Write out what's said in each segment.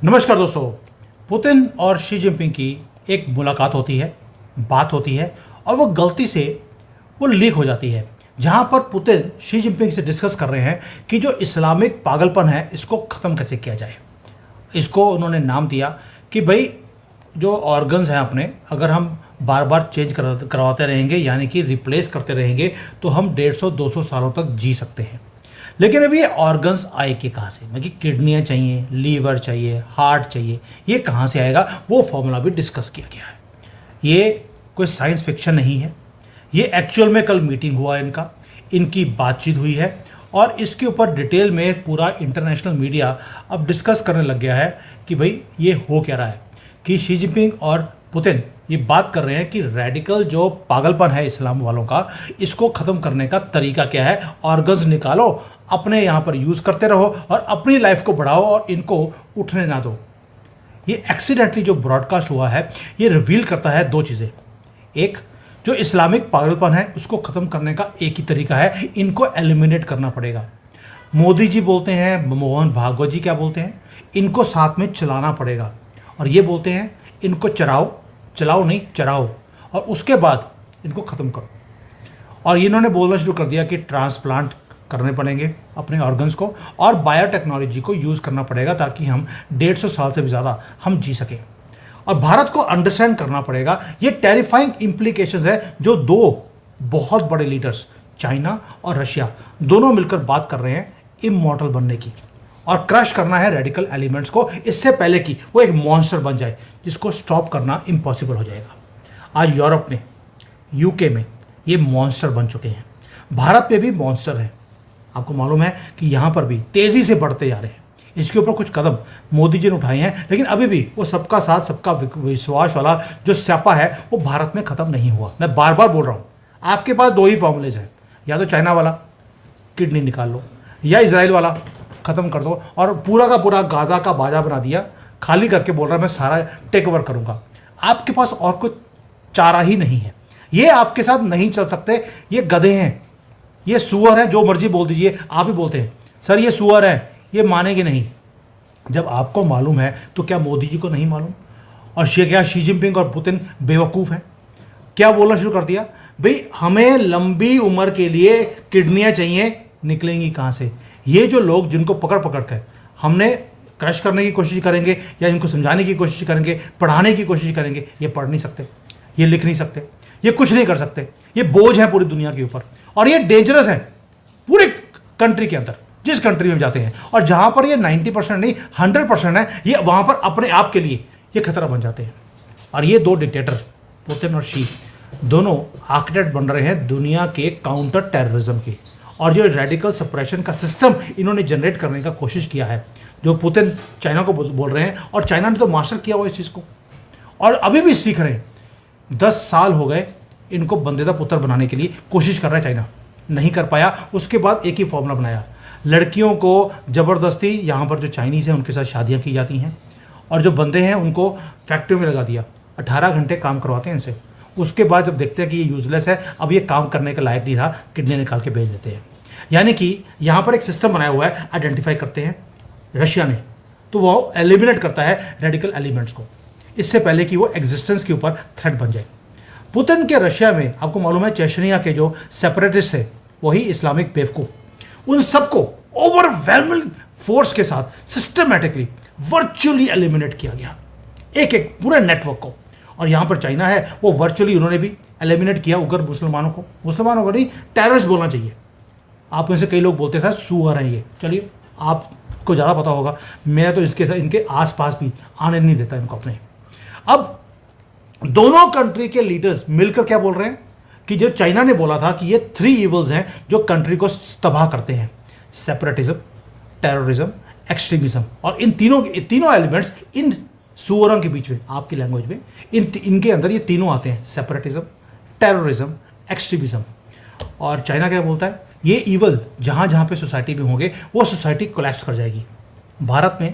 नमस्कार दोस्तों। पुतिन और शी जिनपिंग की एक मुलाकात होती है, बात होती है और वो गलती से वो लीक हो जाती है, जहां पर पुतिन शी जिनपिंग से डिस्कस कर रहे हैं कि जो इस्लामिक पागलपन है इसको ख़त्म कैसे किया जाए। इसको उन्होंने नाम दिया कि भाई जो ऑर्गन्स हैं अपने, अगर हम बार बार चेंज करवाते रहेंगे यानी कि रिप्लेस करते रहेंगे तो हम 150-200 सालों तक जी सकते हैं। लेकिन अभी ये ऑर्गन्स आए कि कहाँ से, मतलब कि किडनियाँ चाहिए, लीवर चाहिए, हार्ट चाहिए, ये कहाँ से आएगा, वो फॉर्मूला भी डिस्कस किया गया है। ये कोई साइंस फिक्शन नहीं है, ये एक्चुअल में कल मीटिंग हुआ है इनकी बातचीत हुई है और इसके ऊपर डिटेल में पूरा इंटरनेशनल मीडिया अब डिस्कस करने लग गया है कि भाई ये हो क्या रहा है, कि शी जिनपिंग और पुतिन ये बात कर रहे हैं कि रेडिकल जो पागलपन है इस्लाम वालों का, इसको ख़त्म करने का तरीका क्या है। ऑर्गन्स निकालो, अपने यहाँ पर यूज़ करते रहो और अपनी लाइफ को बढ़ाओ और इनको उठने ना दो। ये एक्सीडेंटली जो ब्रॉडकास्ट हुआ है ये रिवील करता है दो चीज़ें। एक, जो इस्लामिक पागलपन है उसको ख़त्म करने का एक ही तरीका है, इनको एलिमिनेट करना पड़ेगा। मोदी जी बोलते हैं, मोहन भागवत जी क्या बोलते हैं, इनको साथ में चलाना पड़ेगा और ये बोलते हैं इनको चलाओ नहीं चराओ और उसके बाद इनको ख़त्म करो। और इन्होंने बोलना शुरू कर दिया कि ट्रांसप्लांट करने पड़ेंगे अपने ऑर्गन्स को और बायोटेक्नोलॉजी को यूज़ करना पड़ेगा ताकि हम 150 साल से भी ज़्यादा हम जी सकें। और भारत को अंडरस्टैंड करना पड़ेगा ये टेरिफाइंग इम्प्लीकेशंस है जो दो बहुत बड़े लीडर्स चाइना और रशिया दोनों मिलकर बात कर रहे हैं इमॉर्टल बनने की और क्रश करना है रेडिकल एलिमेंट्स को इससे पहले कि वो एक मॉन्स्टर बन जाए जिसको स्टॉप करना इम्पॉसिबल हो जाएगा। आज यूरोप में, यूके में ये मॉन्स्टर बन चुके हैं, भारत में भी मॉन्स्टर है। आपको मालूम है कि यहाँ पर भी तेज़ी से बढ़ते जा रहे हैं। इसके ऊपर कुछ कदम मोदी जी ने उठाए हैं, लेकिन अभी भी वो सबका साथ सबका विश्वास वाला जो स्यापा है वो भारत में ख़त्म नहीं हुआ। मैं बार बार बोल रहा हूँ, आपके पास दो ही फॉर्मूलेज हैं, या तो चाइना वाला किडनी निकाल लो या इजराइल वाला ख़त्म कर दो। और पूरा का पूरा गाज़ा का बाजा बना दिया, खाली करके बोल रहा मैं सारा टेक ओवर करूँगा। आपके पास और कोई चारा ही नहीं है, ये आपके साथ नहीं चल सकते। ये गधे हैं, ये सुअर हैं, जो मर्जी बोल दीजिए। आप ही बोलते हैं सर ये सुअर है, ये मानेंगे नहीं। जब आपको मालूम है तो क्या मोदी जी को नहीं मालूम? और क्या शी जिनपिंग और पुतिन बेवकूफ़ हैं? क्या बोलना शुरू कर दिया, भाई हमें लंबी उम्र के लिए किडनियाँ चाहिए, निकलेंगी कहाँ से? ये जो लोग जिनको पकड़ पकड़ कर हमने क्रश करने की कोशिश करेंगे या इनको समझाने की कोशिश करेंगे, पढ़ाने की कोशिश करेंगे, ये पढ़ नहीं सकते, ये लिख नहीं सकते, ये कुछ नहीं कर सकते। ये बोझ है पूरी दुनिया के ऊपर और ये डेंजरस है पूरे कंट्री के अंदर, जिस कंट्री में जाते हैं। और जहां पर ये 90% नहीं 100% है, ये वहां पर अपने आप के लिए ये खतरा बन जाते हैं। और ये दो डिक्टेटर पुतिन और शी दोनों आर्किटेक्ट बन रहे हैं दुनिया के काउंटर टेररिज्म के। और जो रेडिकल सप्रेशन का सिस्टम इन्होंने जनरेट करने का कोशिश किया है, जो पुतिन चाइना को बोल रहे हैं, और चाइना ने तो मास्टर किया हुआ इस चीज़ को और अभी भी सीख रहे हैं। 10 साल हो गए इनको बंदेदा पुत्र बनाने के लिए कोशिश कर रहा है चाइना, नहीं कर पाया। उसके बाद एक ही फॉर्मूला बनाया, लड़कियों को ज़बरदस्ती यहाँ पर जो चाइनीज़ हैं उनके साथ शादियाँ की जाती हैं और जो बंदे हैं उनको फैक्ट्री में लगा दिया, 18 घंटे काम करवाते हैं इनसे। उसके बाद जब देखते हैं कि ये यूजलेस है, अब ये काम करने के लायक नहीं रहा, किडनी निकाल के भेज देते हैं। यानी कि यहाँ पर एक सिस्टम बनाया हुआ है, आइडेंटिफाई करते हैं रशिया ने, तो वो एलिमिनेट करता है रेडिकल एलिमेंट्स को इससे पहले कि वो एग्जिस्टेंस के ऊपर थ्रेट बन जाए। पुतिन के रशिया में आपको मालूम है चेचनिया के जो सेपरेटिस्ट थे वही इस्लामिक बेवकूफ़, उन सबको ओवरवेलमिंग फोर्स के साथ सिस्टमैटिकली वर्चुअली एलिमिनेट किया गया, एक एक पूरे नेटवर्क को। और यहाँ पर चाइना है, वो वर्चुअली उन्होंने भी एलिमिनेट किया उग्र मुसलमानों को नहीं, टेररिस्ट बोलना चाहिए। आप में से कई लोग बोलते हैं सर सुअर हैं ये, चलिए आपको ज़्यादा पता होगा, मैं तो इनके आसपास भी आने नहीं देता इनको अपने। अब दोनों कंट्री के लीडर्स मिलकर क्या बोल रहे हैं कि जो चाइना ने बोला था कि ये 3 इवल्स हैं जो कंट्री को तबाह करते हैं, सेपरेटिज्म, टेररिज्म, एक्सट्रीमिज्म। और इन तीनों एलिमेंट्स इन सुअरों के बीच में, आपकी लैंग्वेज में इनके अंदर ये तीनों आते हैं, सेपरेटिज्म, टेररिज्म, एक्सट्रीमिज्म। और चाइना क्या बोलता है, ये ईवल जहाँ जहाँ पे सोसाइटी में होंगे वो सोसाइटी कोलैप्स कर जाएगी। भारत में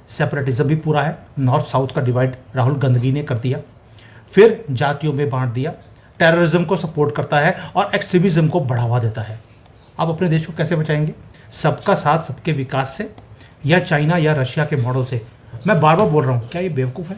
सेपरेटिज्म भी पूरा है, नॉर्थ साउथ का डिवाइड राहुल गांधी ने कर दिया, फिर जातियों में बांट दिया, टेररिज्म को सपोर्ट करता है और एक्सट्रीमिज्म को बढ़ावा देता है। आप अपने देश को कैसे बचाएंगे? सबका साथ सबके विकास से, या चाइना या रशिया के मॉडल से मैं बार बार बोल रहा हूँ, क्या ये बेवकूफ़ है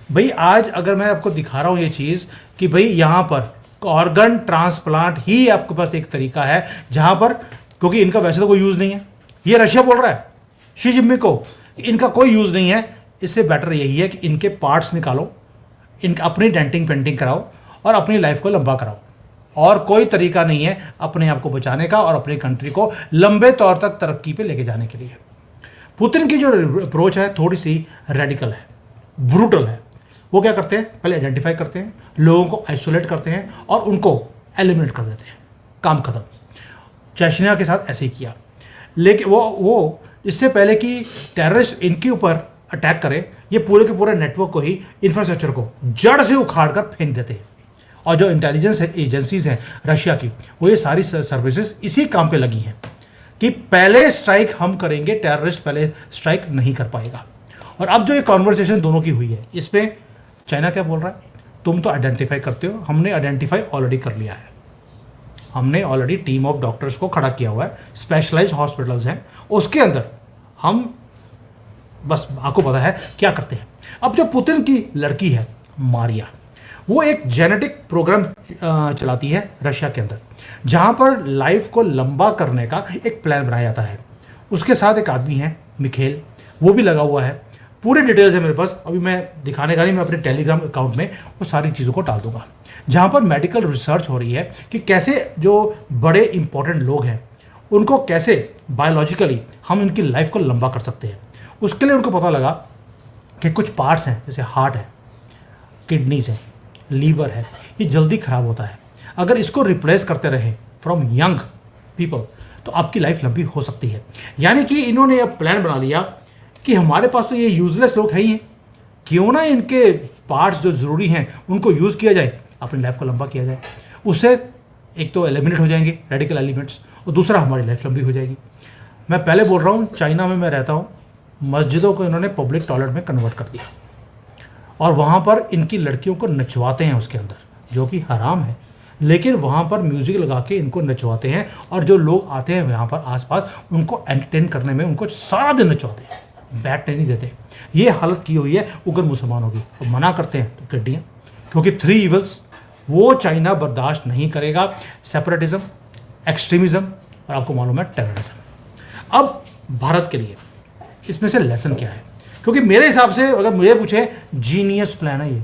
भाई? आज अगर मैं आपको दिखा रहा हूँ ये चीज़ कि भाई यहाँ पर ऑर्गन ट्रांसप्लांट ही आपके पास एक तरीका है जहाँ पर, क्योंकि इनका वैसे तो कोई यूज़ नहीं है, ये रशिया बोल रहा है शी जिनपिंग को, इनका कोई यूज़ नहीं है, इससे बेटर यही है कि इनके पार्ट्स निकालो, इनका अपनी डेंटिंग पेंटिंग कराओ और अपनी लाइफ को लंबा कराओ। और कोई तरीका नहीं है अपने आप को बचाने का और अपनी कंट्री को लंबे तौर तक तरक्की पे लेके जाने के लिए। पुतिन की जो अप्रोच है थोड़ी सी रेडिकल है, ब्रूटल है। वो क्या करते हैं, पहले आइडेंटिफाई करते हैं, लोगों को आइसोलेट करते हैं और उनको एलिमिनेट कर देते हैं, काम खत्म। चेचनिया के साथ ऐसे ही किया, लेकिन वो इससे पहले कि टेररिस्ट इनके ऊपर अटैक करे, ये पूरे के पूरे नेटवर्क को ही, इंफ्रास्ट्रक्चर को जड़ से उखाड़ कर फेंक देते हैं। और जो इंटेलिजेंस एजेंसीज हैं रशिया की, वो ये सारी सर्विसेज इसी काम पे लगी हैं कि पहले स्ट्राइक हम करेंगे, टेररिस्ट पहले स्ट्राइक नहीं कर पाएगा। और अब जो ये कॉन्वर्सेशन दोनों की हुई है, इस पर चाइना क्या बोल रहा है, तुम तो आइडेंटिफाई करते हो, हमने आइडेंटिफाई ऑलरेडी कर लिया है, हमने ऑलरेडी टीम ऑफ डॉक्टर्स को खड़ा किया हुआ है, स्पेशलाइज्ड हॉस्पिटल्स हैं, उसके अंदर हम बस आपको पता है क्या करते हैं। अब जो पुतिन की लड़की है मारिया, वो एक जेनेटिक प्रोग्राम चलाती है रशिया के अंदर, जहां पर लाइफ को लंबा करने का एक प्लान बनाया जाता है। उसके साथ एक आदमी है मिखेल, वो भी लगा हुआ है। पूरी डिटेल्स है मेरे पास, अभी मैं दिखाने का नहीं, मैं अपने टेलीग्राम अकाउंट में वो सारी चीज़ों को डाल दूंगा, जहां पर मेडिकल रिसर्च हो रही है कि कैसे जो बड़े इंपॉर्टेंट लोग हैं उनको कैसे बायोलॉजिकली हम इनकी लाइफ को लंबा कर सकते हैं। उसके लिए उनको पता लगा कि कुछ पार्ट्स हैं, जैसे हार्ट है, किडनीज है, लीवर है, ये जल्दी खराब होता है। अगर इसको रिप्लेस करते रहे फ्रॉम यंग पीपल तो आपकी लाइफ लंबी हो सकती है। यानी कि इन्होंने यह प्लान बना लिया कि हमारे पास तो ये यूजलेस लोग है ही हैं, क्यों ना इनके पार्ट्स जो ज़रूरी हैं उनको यूज़ किया जाए, अपनी लाइफ को लंबा किया जाए। उससे एक तो एलिमिनेट हो जाएंगे रेडिकल एलिमेंट्स, और दूसरा हमारी लाइफ लंबी हो जाएगी। मैं पहले बोल रहा हूँ, चाइना में मैं रहता हूँ, मस्जिदों को इन्होंने पब्लिक टॉयलेट में कन्वर्ट कर दिया और वहाँ पर इनकी लड़कियों को नचवाते हैं उसके अंदर, जो कि हराम है, लेकिन वहाँ पर म्यूज़िक लगा के इनको नचवाते हैं और जो लोग आते हैं यहाँ पर आसपास उनको एंटरटेन करने में उनको सारा दिन नचवाते हैं, बैठने नहीं देते। ये हालत की हुई है उग्र मुसलमानों की, तो मना करते हैं तो कड्डियाँ, क्योंकि 3 इवल्स वो चाइना बर्दाश्त नहीं करेगा, सेपरेटिज्म, एक्सट्रीमिज़म और आपको मालूम है टेररिज्म। अब भारत के लिए इसमें से लेसन क्या है, क्योंकि मेरे हिसाब से अगर मुझे पूछे जीनियस प्लान है ये।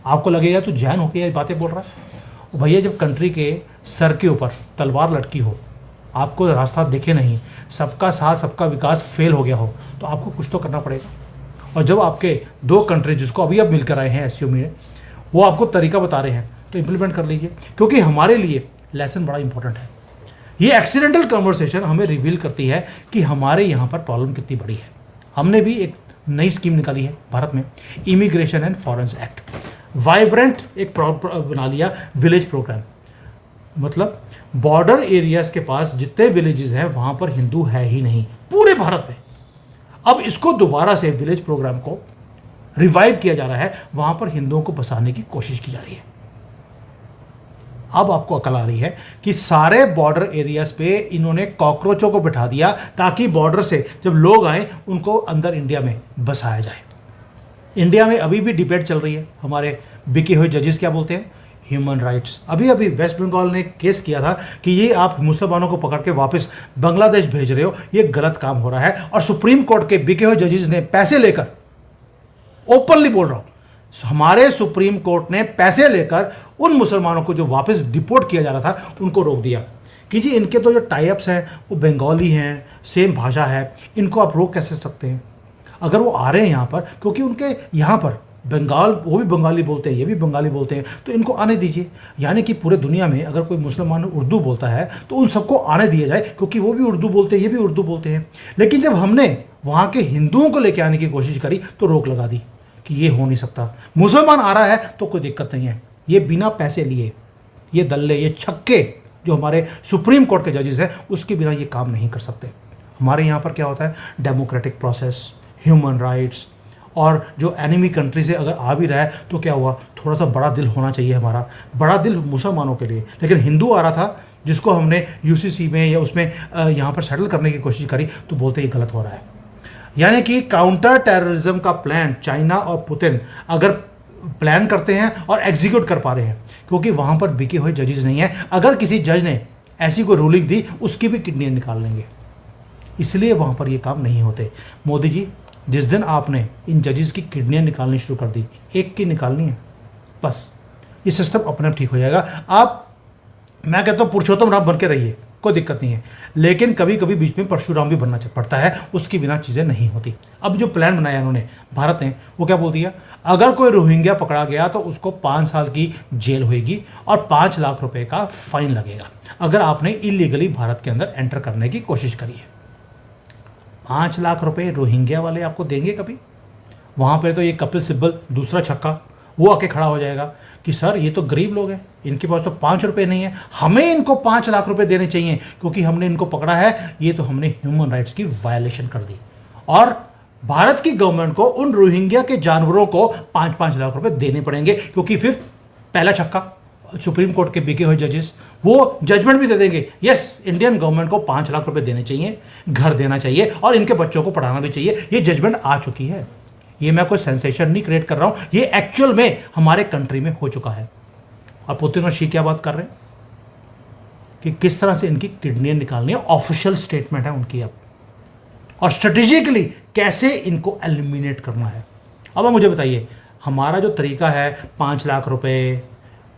आपको लगेगा तो जैन होकर ये बातें बोल रहा है भैया, जब कंट्री के सर के ऊपर तलवार लटकी हो, आपको रास्ता दिखे नहीं, सबका साथ सबका विकास फेल हो गया हो, तो आपको कुछ तो करना पड़ेगा। और जब आपके 2 कंट्रीज जिसको अभी अब मिलकर आए हैं एससीओ में, वो आपको तरीका बता रहे हैं तो इम्प्लीमेंट कर लीजिए, क्योंकि हमारे लिए लेसन बड़ा इंपॉर्टेंट है। ये एक्सीडेंटल कन्वर्सेशन हमें रिवील करती है कि हमारे यहाँ पर प्रॉब्लम कितनी बड़ी है। हमने भी एक नई स्कीम निकाली है भारत में, इमिग्रेशन एंड फॉरेन्स एक्ट, वाइब्रेंट एक बना लिया विलेज प्रोग्राम। मतलब बॉर्डर एरियाज के पास जितने विलेजेस हैं वहाँ पर हिंदू है ही नहीं पूरे भारत में। अब इसको दोबारा से विलेज प्रोग्राम को रिवाइव किया जा रहा है, वहाँ पर हिंदुओं को बसाने की कोशिश की जा रही है। अब आपको अकल आ रही है कि सारे बॉर्डर एरियाज पे इन्होंने कॉकरोचों को बिठा दिया ताकि बॉर्डर से जब लोग आए उनको अंदर इंडिया में बसाया जाए। इंडिया में अभी भी डिबेट चल रही है, हमारे बिके हुए जजेस क्या बोलते हैं, ह्यूमन राइट्स। अभी अभी वेस्ट बंगाल ने केस किया था कि ये आप मुसलमानों को पकड़ के वापस बांग्लादेश भेज रहे हो, ये गलत काम हो रहा है। और सुप्रीम कोर्ट के बिके हुए जजेस ने पैसे लेकर, ओपनली बोल रहा हूं, हमारे सुप्रीम कोर्ट ने पैसे लेकर उन मुसलमानों को जो वापस डिपोर्ट किया जा रहा था उनको रोक दिया कि जी इनके तो जो टाइप्स हैं वो बंगाली हैं, सेम भाषा है, इनको आप रोक कैसे सकते हैं। अगर वो आ रहे हैं यहाँ पर, क्योंकि उनके यहाँ पर बंगाल, वो भी बंगाली बोलते हैं, ये भी बंगाली बोलते हैं, तो इनको आने दीजिए। यानी कि पूरे दुनिया में अगर कोई मुसलमान उर्दू बोलता है तो उन सबको आने दिया जाए, क्योंकि वो भी उर्दू बोलते हैं, ये भी उर्दू बोलते हैं। लेकिन जब हमने वहाँ के हिंदुओं को लेकर आने की कोशिश करी तो रोक लगा दी कि ये हो नहीं सकता, मुसलमान आ रहा है तो कोई दिक्कत नहीं है। ये बिना पैसे लिए, ये दल्ले, ये छक्के जो हमारे सुप्रीम कोर्ट के जजेस हैं, उसके बिना ये काम नहीं कर सकते। हमारे यहाँ पर क्या होता है, डेमोक्रेटिक प्रोसेस, ह्यूमन राइट्स, और जो एनिमी कंट्री से अगर आ भी रहा है तो क्या हुआ, थोड़ा सा बड़ा दिल होना चाहिए हमारा, बड़ा दिल मुसलमानों के लिए। लेकिन हिंदू आ रहा था जिसको हमने यूसीसी में या उसमें यहाँ पर सेटल करने की कोशिश करी तो बोलते ये गलत हो रहा है। यानी कि काउंटर टेररिज्म का प्लान चाइना और पुतिन अगर प्लान करते हैं और एग्जीक्यूट कर पा रहे हैं, क्योंकि वहां पर बिके हुए जजेस नहीं है। अगर किसी जज ने ऐसी कोई रूलिंग दी, उसकी भी किडनी निकाल लेंगे, इसलिए वहां पर ये काम नहीं होते। मोदी जी, जिस दिन आपने इन जजेस की किडनियां निकालनी शुरू कर दी, एक की निकालनी है बस, ये सिस्टम अपने आप ठीक हो जाएगा। आप, मैं कहता हूँ पुरुषोत्तम राम बन के रहिए, कोई दिक्कत नहीं है, लेकिन कभी कभी बीच में परशुराम भी बनना पड़ता है, उसके बिना चीज़ें नहीं होती। अब जो प्लान बनाया इन्होंने भारत ने, वो क्या बोल दिया, अगर कोई रोहिंग्या पकड़ा गया तो उसको 5 साल की जेल होगी और 5 लाख रुपए का फाइन लगेगा अगर आपने इलीगली भारत के अंदर एंटर करने की कोशिश करी है। 5 लाख रुपए रोहिंग्या वाले आपको देंगे कभी? वहाँ पे तो ये कपिल सिब्बल दूसरा छक्का वो आके खड़ा हो जाएगा कि सर ये तो गरीब लोग हैं, इनके पास तो 5 रुपए नहीं है, हमें इनको 5 लाख रुपए देने चाहिए क्योंकि हमने इनको पकड़ा है, ये तो हमने ह्यूमन राइट्स की वायलेशन कर दी। और भारत की गवर्नमेंट को उन रोहिंग्या के जानवरों को 5-5 लाख रुपए देने पड़ेंगे, क्योंकि फिर पहला छक्का सुप्रीम कोर्ट के बिके हुए जजेस वो जजमेंट भी दे देंगे, यस इंडियन गवर्नमेंट को 5 लाख रुपए देने चाहिए, घर देना चाहिए और इनके बच्चों को पढ़ाना भी चाहिए। ये जजमेंट आ चुकी है, ये मैं कोई सेंसेशन नहीं क्रिएट कर रहा हूं, ये एक्चुअल में हमारे कंट्री में हो चुका है। और पुतिन और शी क्या बात कर रहे हैं कि किस तरह से इनकी किडनी निकालनी है, ऑफिशियल स्टेटमेंट है उनकी अब, और स्ट्रेटेजिकली कैसे इनको एलिमिनेट करना है। अब आप मुझे बताइए, हमारा जो तरीका है 5 लाख रुपए,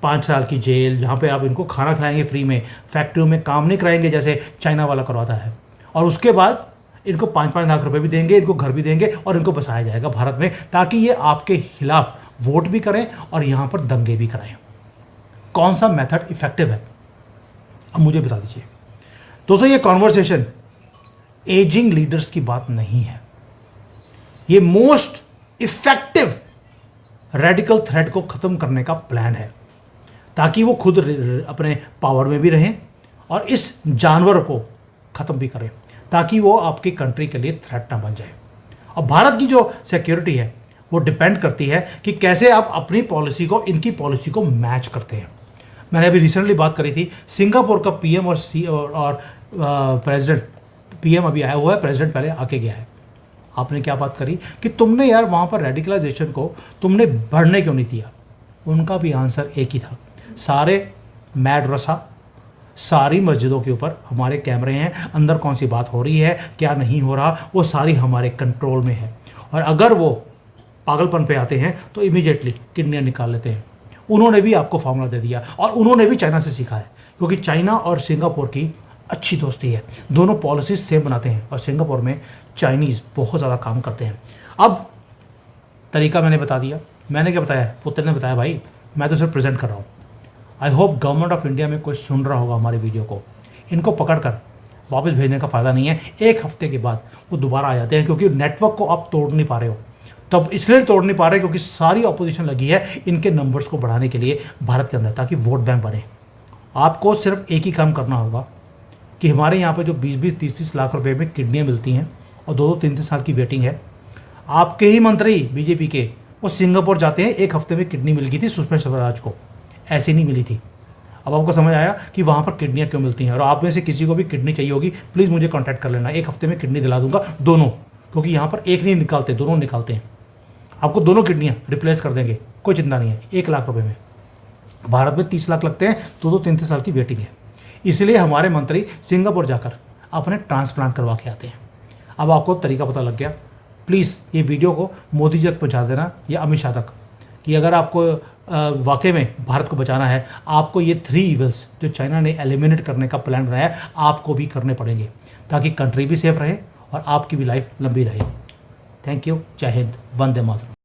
5 साल की जेल, जहाँ पे आप इनको खाना खिलाएंगे फ्री में, फैक्ट्रियों में काम नहीं कराएंगे जैसे चाइना वाला करवाता है, और उसके बाद इनको 5-5 लाख रुपए भी देंगे, इनको घर भी देंगे और इनको बसाया जाएगा भारत में, ताकि ये आपके खिलाफ वोट भी करें और यहाँ पर दंगे भी कराएं। कौन सा मेथड इफेक्टिव है, अब मुझे बता दीजिए। दोस्तों, ये कॉन्वर्सेशन एजिंग लीडर्स की बात नहीं है, ये मोस्ट इफेक्टिव रेडिकल थ्रेट को खत्म करने का प्लान है, ताकि वो खुद अपने पावर में भी रहें और इस जानवर को खत्म भी करें, ताकि वो आपकी कंट्री के लिए थ्रेट ना बन जाए। और भारत की जो सिक्योरिटी है वो डिपेंड करती है कि कैसे आप अपनी पॉलिसी को इनकी पॉलिसी को मैच करते हैं। मैंने अभी रिसेंटली बात करी थी, सिंगापुर का पीएम और प्रेसिडेंट, पीएम अभी आया हुआ है, प्रेसिडेंट पहले आके गया है। आपने क्या बात करी कि तुमने यार वहाँ पर रेडिकलाइजेशन को तुमने बढ़ने क्यों नहीं दिया? उनका भी आंसर एक ही था, सारे मैड्रसा, सारी मस्जिदों के ऊपर हमारे कैमरे हैं, अंदर कौन सी बात हो रही है क्या नहीं हो रहा वो सारी हमारे कंट्रोल में है, और अगर वो पागलपन पे आते हैं तो इमीडिएटली किडनियाँ निकाल लेते हैं। उन्होंने भी आपको फॉर्मूला दे दिया और उन्होंने भी चाइना से सीखा है, क्योंकि चाइना और सिंगापुर की अच्छी दोस्ती है, दोनों पॉलिसीज सेम बनाते हैं और सिंगापुर में चाइनीज़ बहुत ज़्यादा काम करते हैं। अब तरीका मैंने बता दिया, मैंने क्या बताया, पुत्र ने बताया, भाई मैं तो सिर्फ प्रेजेंट कर रहा हूँ। I hope government of India में कोई सुन रहा होगा हमारी वीडियो को, इनको पकड़कर वापस भेजने का फ़ायदा नहीं है, 1 हफ्ते के बाद वो दोबारा आ जाते हैं, क्योंकि नेटवर्क को आप तोड़ नहीं पा रहे हो। तब इसलिए तोड़ नहीं पा रहे क्योंकि सारी अपोजिशन लगी है इनके नंबर्स को बढ़ाने के लिए भारत के अंदर, ताकि वोट बैंक बने। आपको सिर्फ एक ही काम करना होगा कि हमारे यहाँ पर जो 20-20, 30-30 लाख रुपए में किडनियाँ मिलती हैं और 2-2, 3-3 साल की वेटिंग है, आपके ही मंत्री बीजेपी के वो सिंगापुर जाते हैं, 1 हफ्ते में किडनी मिल गई थी सुषमा स्वराज को, ऐसी नहीं मिली थी। अब आपको समझ आया कि वहाँ पर किडनियाँ क्यों मिलती हैं। और आप में से किसी को भी किडनी चाहिए होगी, प्लीज़ मुझे कांटेक्ट कर लेना, 1 हफ्ते में किडनी दिला दूंगा, दोनों, क्योंकि यहाँ पर एक नहीं निकालते, दोनों निकालते हैं। आपको दोनों किडनियाँ रिप्लेस कर देंगे, कोई चिंता नहीं है, 1 लाख रुपये में। भारत में 30 लाख लगते हैं, 2-2, 3-3 साल की वेटिंग है, इसलिए हमारे मंत्री सिंगापुर जाकर अपने ट्रांसप्लांट करवा के आते हैं। अब आपको तरीका पता लग गया। प्लीज़ ये वीडियो को मोदी जी तक पहुँचा देना या अमित शाह तक, कि अगर आपको वाकई में भारत को बचाना है, आपको ये 3 इविल्स जो चाइना ने एलिमिनेट करने का प्लान बनाया है, आपको भी करने पड़ेंगे, ताकि कंट्री भी सेफ रहे और आपकी भी लाइफ लंबी रहे। थैंक यू, जय हिंद, वंदे मातरम।